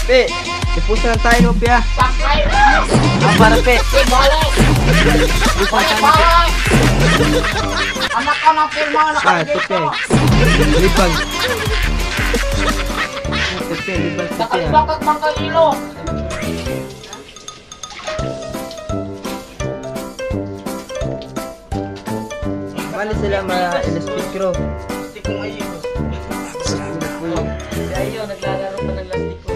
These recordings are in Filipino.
Pe, ipusa lang tayo mo, Pe, ah. Sakay na! Ang para, Pe. Balik! Ipusa tayo, Pe. Balik! Anak ka ng firma, Ah, ito, Pe. nakagay Libag. Ito, Pe, libag, Pe, ah. Nakalibakag mga ilo. Bali sila ma-elespektro. Gusto kong ayos. Si Ayo, naglalaro pa ng lastiko.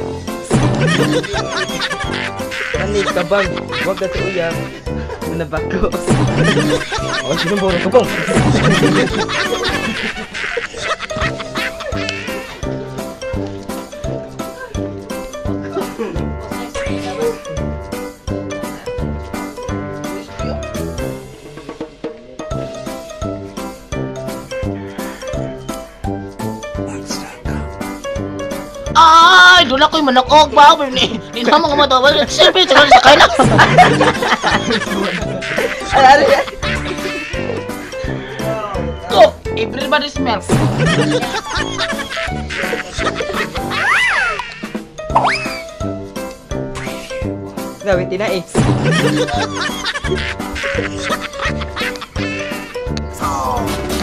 Kani, kabang. Huwag na sa uyang. Nabako. O, sino mo rin kabang? Ay, doon ako'y manakog ba? Hindi na mga matawa. Siyempre, sakay na. Ano yan? Go! Everybody smell. Gawin tina eh.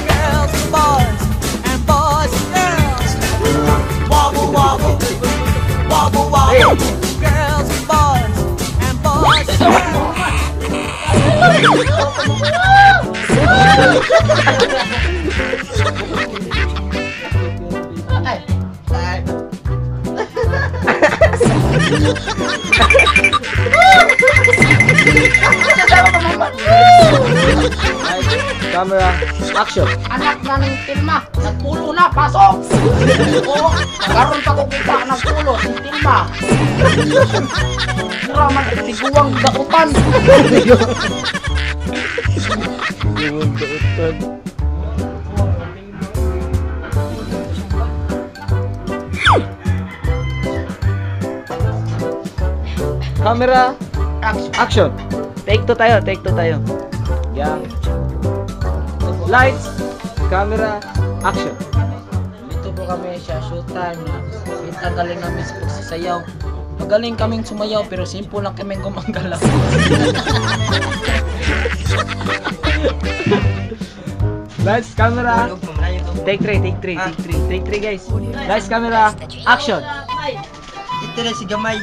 Girls, boys, and boys, girls. Wobble, wobble, wobble, wobble. Girls, boys, and boys, girls. Camera, action. Anak na ng Tilma, nagpulo na, pasok! Oo, karon pa ko kita nagpulo, si Tilma. Mura man, tiguang dakutan. Yung dautan. Camera, action. Take 2 tayo, take 2 tayo. Yang. Lights, camera, action. Dito po kami sa showtime na kita galing namin sa pagsasayaw. Magaling kaming sumayaw pero simple lang kaming gumagalaw. Lights, camera. Take 3, take 3, take 3. Take 3 guys. Lights, camera, action. Ito na si Gamay.